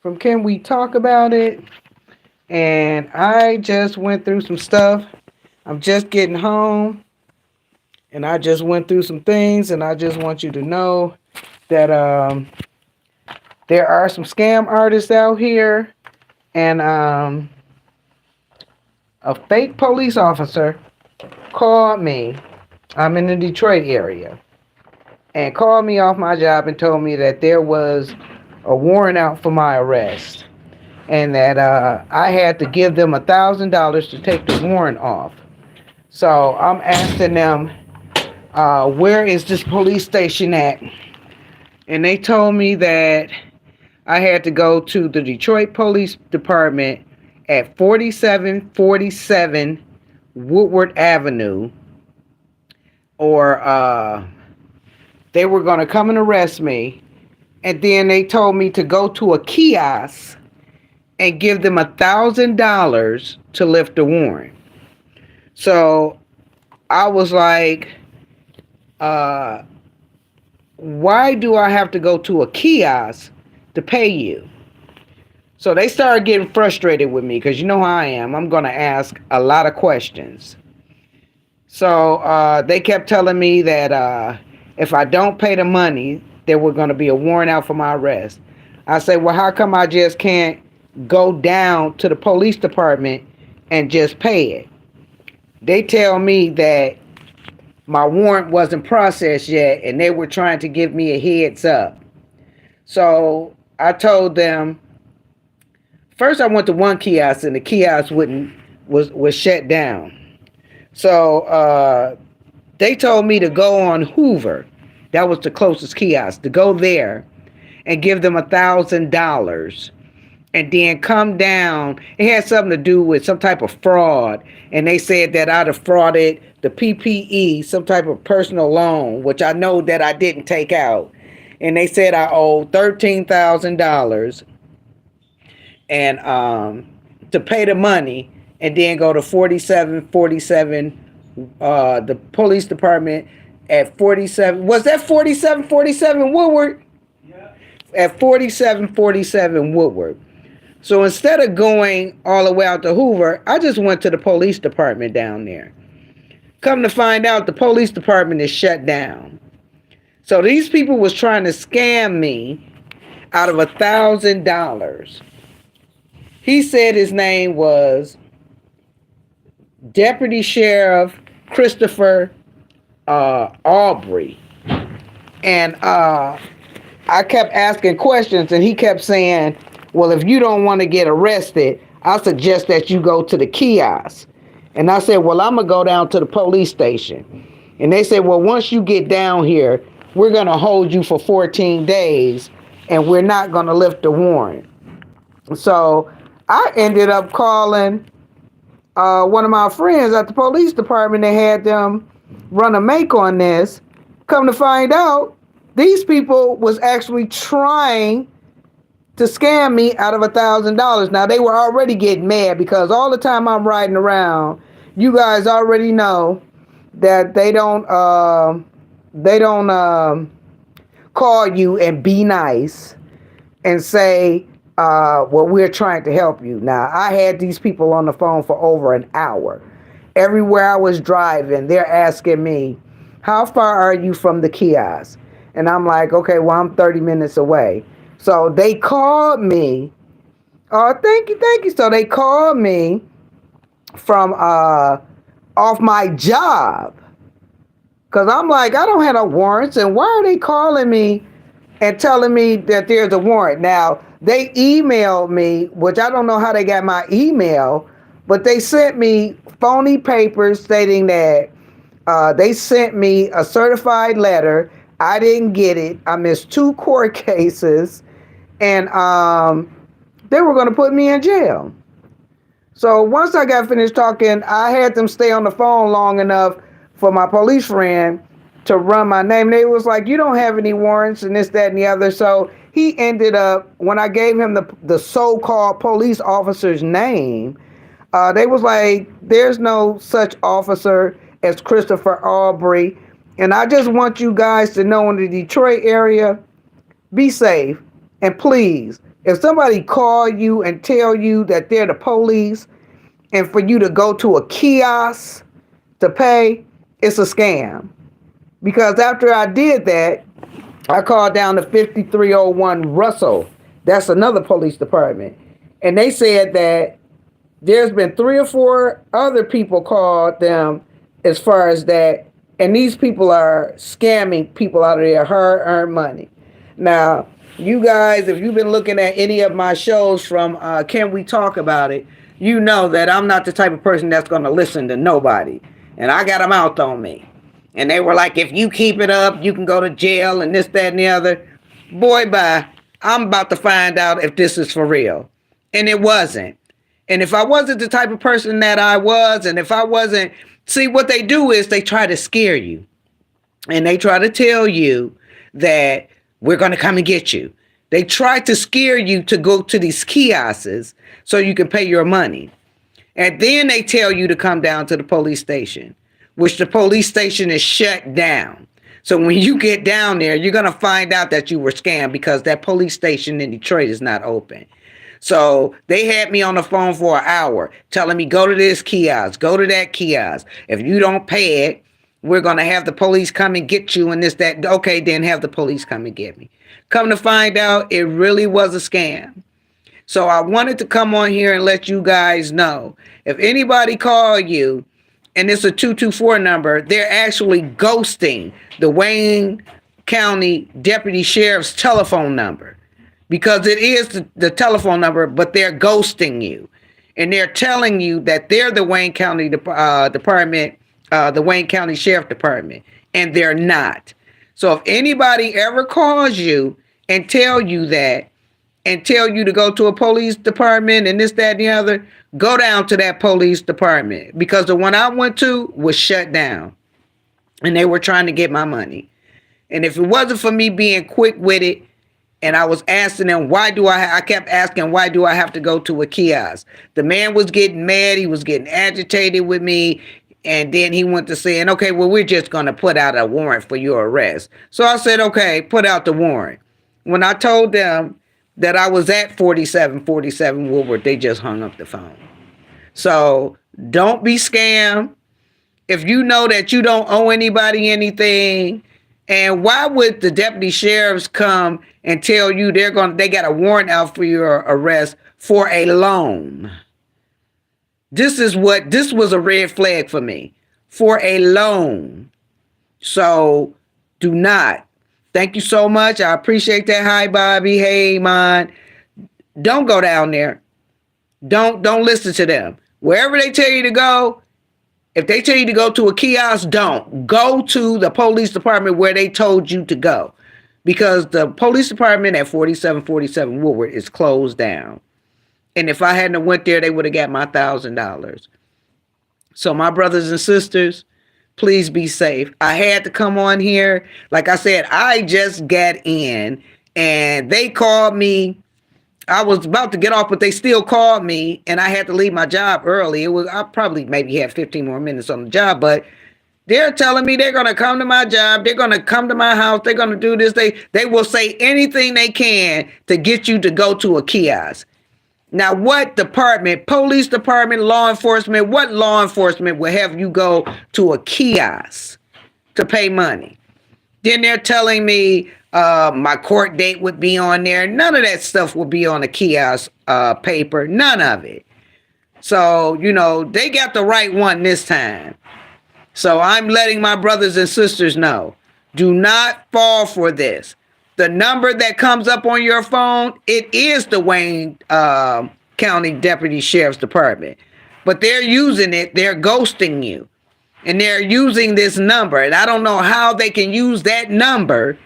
from Can We Talk About It? And I just went through some stuff. I'm just getting home and I just went through some things and I just want you to know that there are some scam artists out here and a fake police officer called me. I'm in the Detroit area and called me off my job and told me that there was a warrant out for my arrest and that I had to give them $1,000 to take the warrant off. So I'm asking them, where is this police station at? And they told me that I had to go to the Detroit Police Department at 4747 Woodward Avenue, or they were going to come and arrest me. And then they told me to go to a kiosk and give them $1,000 to lift the warrant. So I was like, why do I have to go to a kiosk to pay you? So they started getting frustrated with me because you know how I am. I'm going to ask a lot of questions. So they kept telling me that if I don't pay the money, there were going to be a warrant out for my arrest. I said, well, how come I just can't go down to the police department and just pay it? They tell me that my warrant wasn't processed yet and they were trying to give me a heads up. So I told them, first I went to one kiosk and the kiosk was shut down. So they told me to go on Hoover. That was the closest kiosk, to go there and give them $1,000 and then come down. It had something to do with some type of fraud. And they said that I'd have frauded the PPE, some type of personal loan, which I know that I didn't take out. And they said I owed $13,000 and to pay the money and then go to 4747 the police department at 47. Was that 4747 Woodward? Yeah. At 4747 Woodward. So instead of going all the way out to Hoover, I just went to the police department down there. Come to find out, the police department is shut down. So these people was trying to scam me out of $1,000. He said his name was Deputy Sheriff Christopher Aubrey. And I kept asking questions and he kept saying, well, if you don't want to get arrested, I suggest that you go to the kiosk. And I said, well, I'm going to go down to the police station. And they said, well, once you get down here, we're going to hold you for 14 days and we're not going to lift the warrant. So I ended up calling one of my friends at the police department. They had them run a make on this. Come to find out, these people was actually trying to scam me out of $1,000. Now they were already getting mad because all the time I'm riding around, you guys already know that they don't call you and be nice and say, well, we're trying to help you. Now I had these people on the phone for over an hour. Everywhere I was driving, they're asking me, how far are you from the kiosk? And I'm like, okay, well, I'm 30 minutes away. So they called me. Oh, thank you. So they called me from off my job. Because I'm like, I don't have no warrants. And why are they calling me and telling me that there's a warrant? Now, they emailed me, which I don't know how they got my email, but they sent me phony papers stating that they sent me a certified letter. I didn't get it. I missed 2 court cases. And they were going to put me in jail. So once I got finished talking, I had them stay on the phone long enough for my police friend to run my name. They was like, you don't have any warrants and this, that, and the other. So he ended up, when I gave him the so-called police officer's name, they was like, there's no such officer as Christopher Aubrey. And I just want you guys to know, in the Detroit area, be safe. And please, If somebody call you and tell you that they're the police and for you to go to a kiosk to pay, it's a scam. Because after I did that, I called down to 5301 Russell. That's another police department. And they said that there's been 3 or 4 other people called them as far as that. And these people are scamming people out of their hard earned money. Now, you guys, if you've been looking at any of my shows from Can We Talk About It, you know that I'm not the type of person that's going to listen to nobody. And I got them out on me. And they were like, if you keep it up, you can go to jail and this, that, and the other. Boy, bye. I'm about to find out if this is for real. And it wasn't. And if I wasn't the type of person that I was, and if I wasn't, see, what they do is they try to scare you. And they try to tell you that we're going to come and get you. They try to scare you to go to these kiosks so you can pay your money. And then they tell you to come down to the police station, which the police station is shut down. So when you get down there, you're going to find out that you were scammed because that police station in Detroit is not open. So they had me on the phone for an hour telling me, go to this kiosk, go to that kiosk. If you don't pay it, we're going to have the police come and get you and this, that. Okay, then have the police come and get me. Come to find out, it really was a scam. So I wanted to come on here and let you guys know, if anybody call you and it's a 224 number, they're actually ghosting the Wayne County Deputy Sheriff's telephone number. Because it is the telephone number, but they're ghosting you. And they're telling you that they're the Wayne County Department, the Wayne County Sheriff Department. And they're not. So if anybody ever calls you and tell you that, and tell you to go to a police department and this, that, and the other, go down to that police department. Because the one I went to was shut down. And they were trying to get my money. And if it wasn't for me being quick with it, and I was asking them, I kept asking, why do I have to go to a kiosk? The man was getting mad. He was getting agitated with me. And then he went to saying, okay, well, we're just going to put out a warrant for your arrest. So I said, okay, put out the warrant. When I told them that I was at 4747 Woodward, they just hung up the phone. So don't be scammed. If you know that you don't owe anybody anything, and why would the deputy sheriffs come and tell you they got a warrant out for your arrest for a loan? This was a red flag for me. For a loan. So do not. Thank you so much. I appreciate that. Hi, Bobby. Hey, man. Don't go down there. Don't listen to them. Wherever they tell you to go, if they tell you to go to a kiosk, don't. Go to the police department where they told you to go. Because the police department at 4747 Woodward is closed down. And if I hadn't went there, they would have got my $1,000. So my brothers and sisters, please be safe. I had to come on here. Like I said, I just got in and they called me. I was about to get off, but they still called me and I had to leave my job early. I probably maybe had 15 more minutes on the job, but they're telling me they're going to come to my job. They're going to come to my house. They're going to do this. They will say anything they can to get you to go to a kiosk. Now, what department, police department, law enforcement, what law enforcement will have you go to a kiosk to pay money? Then they're telling me my court date would be on there. None of that stuff will be on a kiosk paper. None of it. So, they got the right one this time. So I'm letting my brothers and sisters know. Do not fall for this. The number that comes up on your phone, it is the Wayne County Deputy Sheriff's Department. But they're using it. They're ghosting you. And they're using this number. And I don't know how they can use that number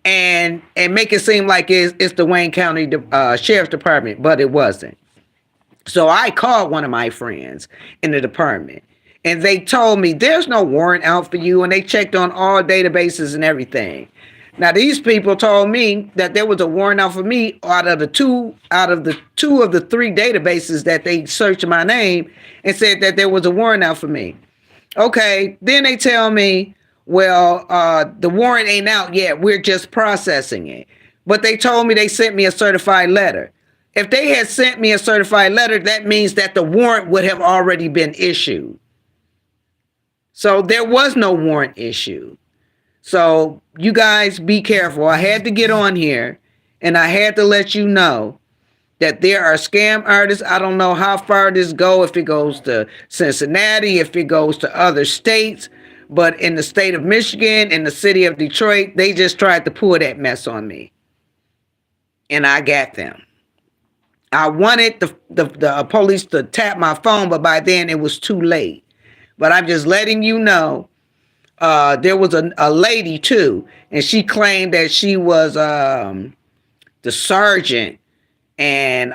and make it seem like it's the Wayne County Sheriff's Department. But it wasn't. So I called one of my friends in the department. And they told me there's no warrant out for you. And they checked on all databases and everything. Now, these people told me that there was a warrant out for me out of the two of the three databases that they searched my name and said that there was a warrant out for me. Okay, then they tell me, well, the warrant ain't out yet. We're just processing it. But they told me they sent me a certified letter. If they had sent me a certified letter, that means that the warrant would have already been issued. So there was no warrant issued. So you guys be careful. I had to get on here and I had to let you know that there are scam artists. I don't know how far this go, if it goes to Cincinnati, if it goes to other states, but in the state of Michigan, in the city of Detroit, they just tried to pull that mess on me. And I got them. I wanted the police to tap my phone, but by then it was too late. But I'm just letting you know, there was a lady too, and she claimed that she was the sergeant. And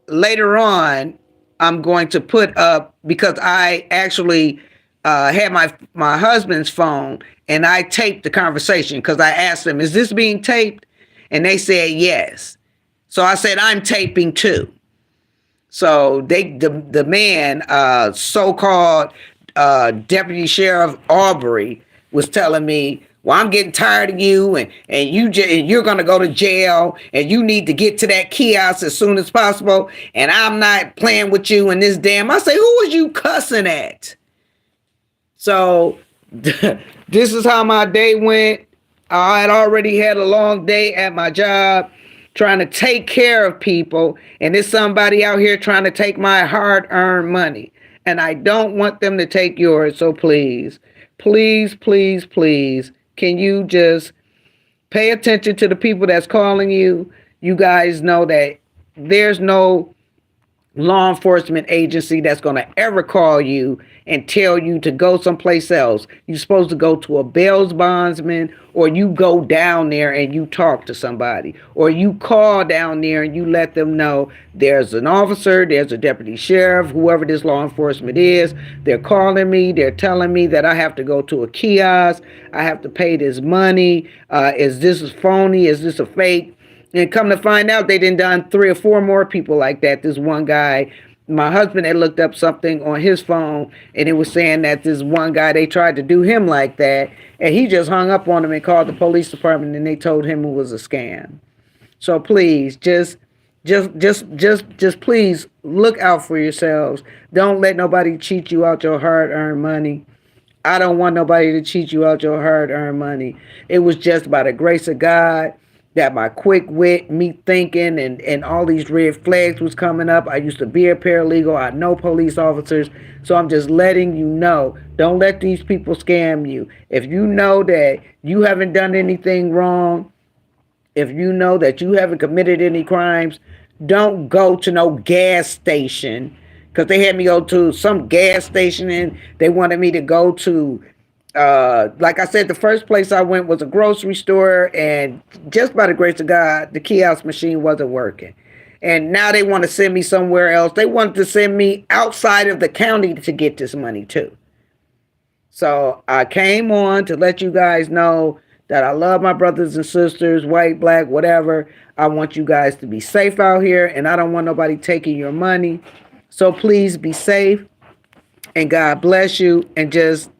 later on, I'm going to put up, because I actually had my husband's phone and I taped the conversation, because I asked them, "Is this being taped?" And they said yes. So I said, "I'm taping too." So the man, so-called Deputy Sheriff Aubrey, was telling me, "Well, I'm getting tired of you, and you're gonna go to jail, and you need to get to that kiosk as soon as possible. And I'm not playing with you in this damn." I say, "Who was you cussing at?" So this is how my day went. I had already had a long day at my job trying to take care of people, and there's somebody out here trying to take my hard-earned money. And I don't want them to take yours. So please, please, please, please, can you just pay attention to the people that's calling you? You guys know that there's no law enforcement agency that's going to ever call you and tell you to go someplace else. You're supposed to go to a bail bondsman, or you go down there and you talk to somebody, or you call down there and you let them know there's an officer, there's a deputy sheriff, whoever this law enforcement is. They're calling me. They're telling me that I have to go to a kiosk. I have to pay this money. Is this phony? Is this a fake? And come to find out, they done 3 or 4 more people like that. This one guy, my husband had looked up something on his phone, and it was saying that this one guy, they tried to do him like that, and he just hung up on them and called the police department, and they told him it was a scam. So please, just please look out for yourselves. Don't let nobody cheat you out your hard-earned money. I don't want nobody to cheat you out your hard-earned money. It was just by the grace of God that my quick wit, me thinking, and all these red flags was coming up. I used to be a paralegal. I know police officers. So I'm just letting you know, don't let these people scam you. If you know that you haven't done anything wrong, if you know that you haven't committed any crimes, don't go to no gas station. Because they had me go to some gas station and they wanted me to go to, like I said, the first place I went was a grocery store, and just by the grace of God, the kiosk machine wasn't working. And now they want to send me somewhere else. They wanted to send me outside of the county to get this money too. So I came on to let you guys know that I love my brothers and sisters, white, black, whatever. I want you guys to be safe out here, and I don't want nobody taking your money. So please be safe, and God bless you, and just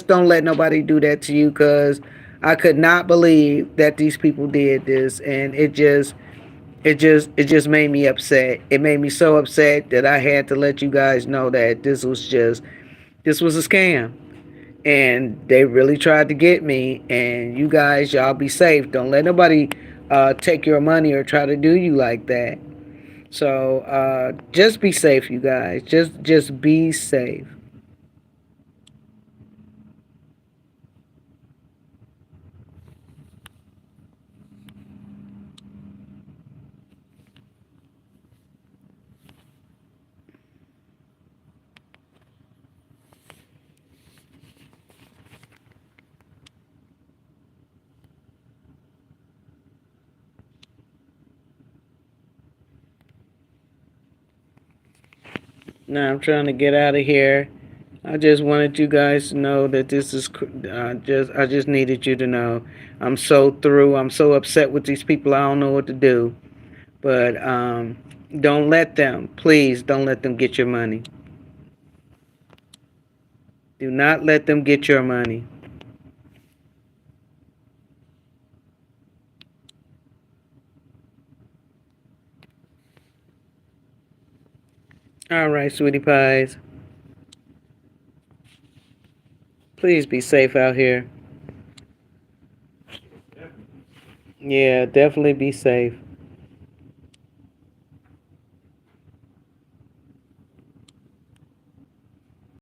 don't let nobody do that to you, because I could not believe that these people did this, and it just made me upset. It made me so upset that I had to let you guys know that this was a scam, and they really tried to get me. And you guys, y'all be safe. Don't let nobody take your money or try to do you like that. So just be safe, you guys. Just be safe. Now I'm trying to get out of here. I just wanted you guys to know that this is I just needed you to know. I'm so through. I'm so upset with these people. I don't know what to do. But don't let them. Please don't let them get your money. Do not let them get your money. All right, sweetie pies. Please be safe out here. Yeah, definitely be safe.